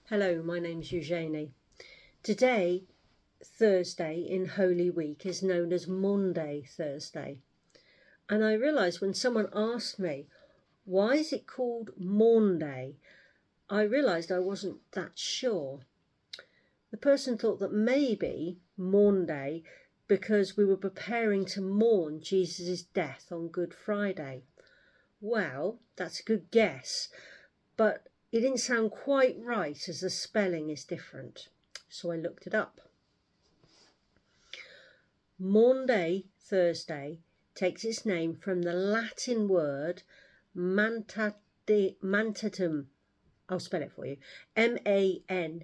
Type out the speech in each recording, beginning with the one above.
Hello, my name's Eugenie. Today, Thursday in Holy Week, is known as Maundy Thursday. And I realised when someone asked me, why is it called Maundy? I realised I wasn't that sure. The person thought that maybe Maundy because we were preparing to mourn Jesus' death on Good Friday. Well, that's a good guess, but it didn't sound quite right as the spelling is different. So I looked it up. Maundy Thursday takes its name from the Latin word mandatum. I'll spell it for you. mandatum,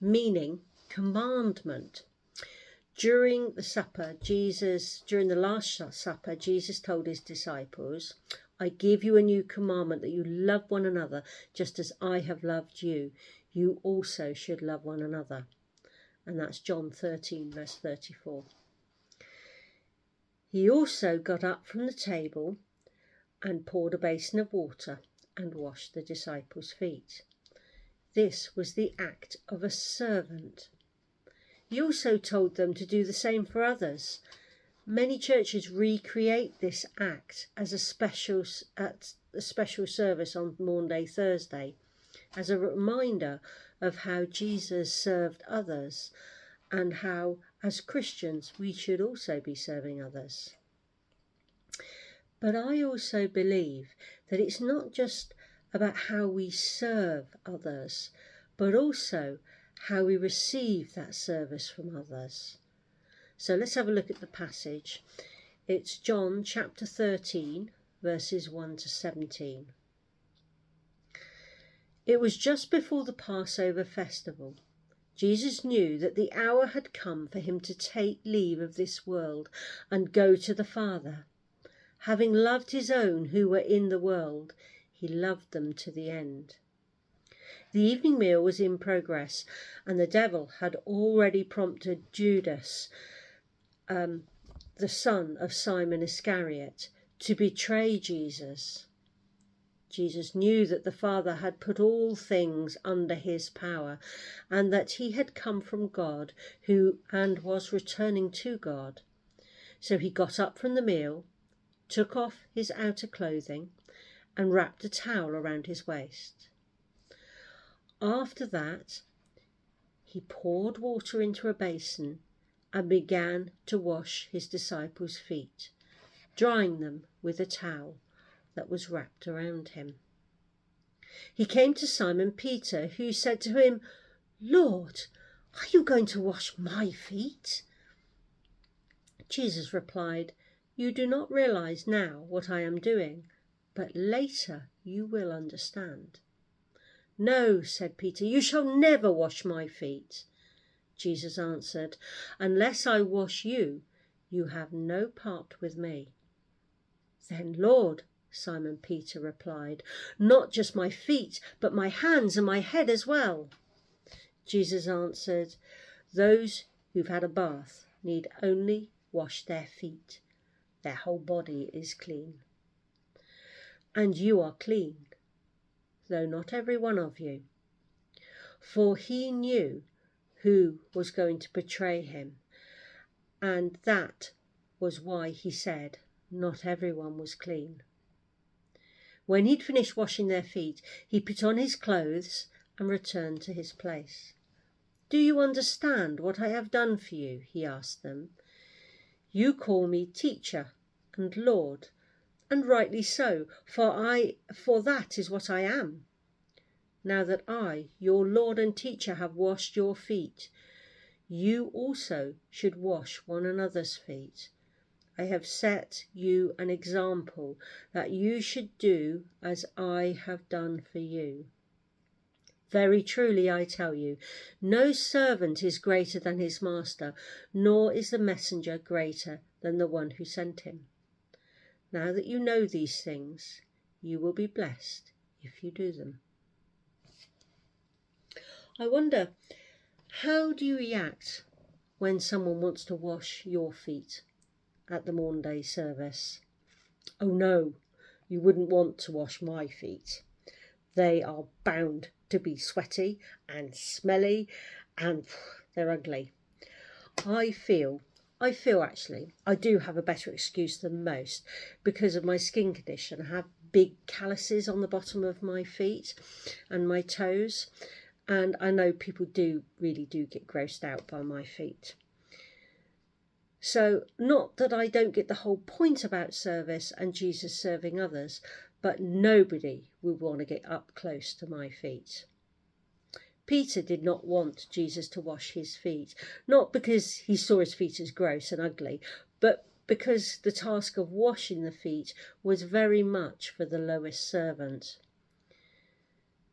meaning commandment. During the Last Supper, Jesus told his disciples, I give you a new commandment that you love one another just as I have loved you. You also should love one another. And that's John 13, verse 34. He also got up from the table and poured a basin of water and washed the disciples' feet. This was the act of a servant. He also told them to do the same for others. Many churches recreate this act as a special service on Maundy Thursday, as a reminder of how Jesus served others and how, as Christians, we should also be serving others. But I also believe that it's not just about how we serve others, but also how we receive that service from others. So let's have a look at the passage. It's John chapter 13, verses 1 to 17. It was just before the Passover festival. Jesus knew that the hour had come for him to take leave of this world and go to the Father. Having loved his own who were in the world, he loved them to the end. The evening meal was in progress, and the devil had already prompted Judas, the son of Simon Iscariot, to betray Jesus. Jesus knew that the Father had put all things under his power, and that he had come from God and was returning to God. So he got up from the meal, took off his outer clothing, and wrapped a towel around his waist. After that, he poured water into a basin and began to wash his disciples' feet, drying them with a towel that was wrapped around him. He came to Simon Peter, who said to him, Lord, are you going to wash my feet? Jesus replied, You do not realize now what I am doing, but later you will understand. No, said Peter, you shall never wash my feet. Jesus answered, Unless I wash you, you have no part with me. Then, Lord, Simon Peter replied, Not just my feet, but my hands and my head as well. Jesus answered, Those who've had a bath need only wash their feet. Their whole body is clean. And you are clean, though not every one of you. For he knew who was going to betray him, and that was why he said not everyone was clean. When he'd finished washing their feet, he put on his clothes and returned to his place. Do you understand what I have done for you? He asked them. You call me teacher and Lord, and rightly so, for that is what I am. Now that I, your Lord and teacher, have washed your feet, you also should wash one another's feet. I have set you an example that you should do as I have done for you. Very truly I tell you, no servant is greater than his master, nor is the messenger greater than the one who sent him. Now that you know these things, you will be blessed if you do them. I wonder, how do you react when someone wants to wash your feet at the Maundy service? Oh no, you wouldn't want to wash my feet. They are bound to be sweaty and smelly, and they're ugly. I feel actually I do have a better excuse than most because of my skin condition. I have big calluses on the bottom of my feet and my toes, and I know people really do get grossed out by my feet. So not that I don't get the whole point about service and Jesus serving others, but nobody would want to get up close to my feet. Peter did not want Jesus to wash his feet, not because he saw his feet as gross and ugly, but because the task of washing the feet was very much for the lowest servant.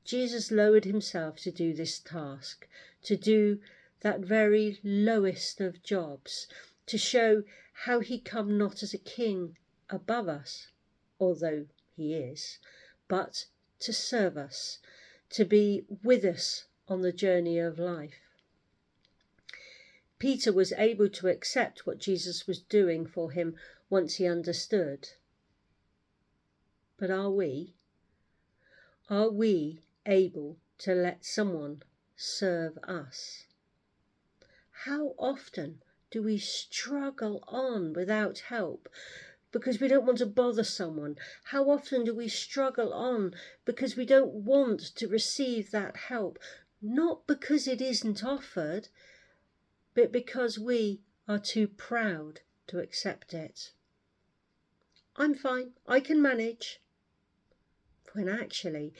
Jesus lowered himself to do this task, to do that very lowest of jobs, to show how he come not as a king above us, although he is, but to serve us, to be with us on the journey of life. Peter was able to accept what Jesus was doing for him once he understood. But are we? Are we able to let someone serve us? How often do we struggle on without help because we don't want to bother someone? How often do we struggle on because we don't want to receive that help? Not because it isn't offered, but because we are too proud to accept it. I'm fine, I can manage. When actually,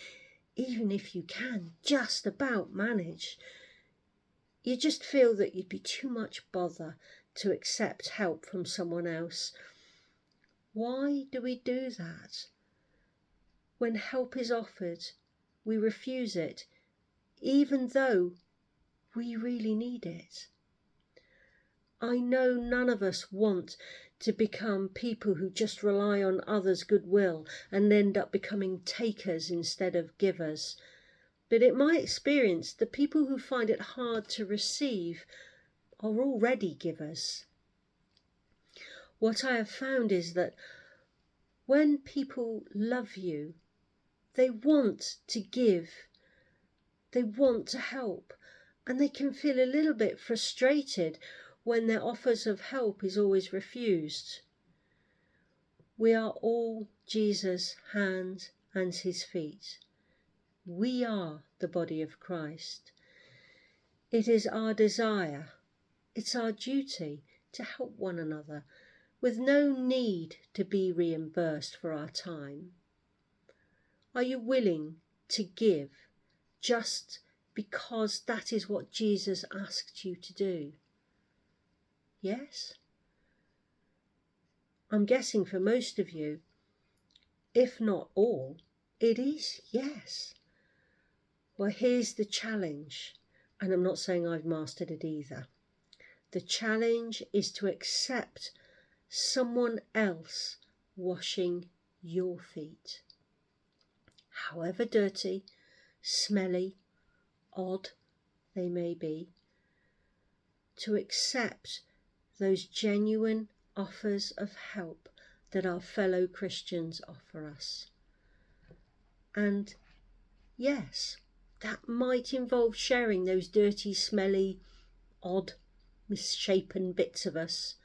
even if you can just about manage, you just feel that you'd be too much bother to accept help from someone else. Why do we do that? When help is offered, we refuse it, even though we really need it. I know none of us want to become people who just rely on others' goodwill and end up becoming takers instead of givers. But in my experience, the people who find it hard to receive are already givers. What I have found is that when people love you, they want to give, they want to help, and they can feel a little bit frustrated when their offers of help is always refused. We are all Jesus' hands and his feet. We are the body of Christ. It is our desire, it's our duty to help one another with no need to be reimbursed for our time. Are you willing to give just because that is what Jesus asked you to do? Yes? I'm guessing for most of you, if not all, it is yes. Well, here's the challenge, and I'm not saying I've mastered it either. The challenge is to accept someone else washing your feet. However dirty, smelly, odd they may be, to accept those genuine offers of help that our fellow Christians offer us. And yes, that might involve sharing those dirty, smelly, odd, misshapen bits of us.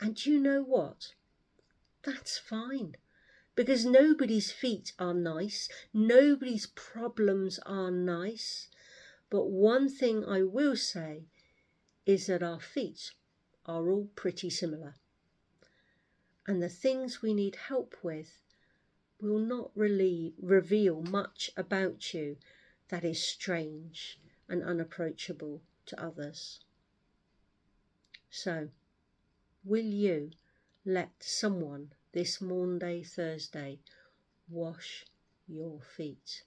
And you know what? That's fine. Because nobody's feet are nice, nobody's problems are nice. But one thing I will say is that our feet are all pretty similar. And the things we need help with will not really reveal much about you that is strange and unapproachable to others. So, will you let someone this Maundy Thursday wash your feet?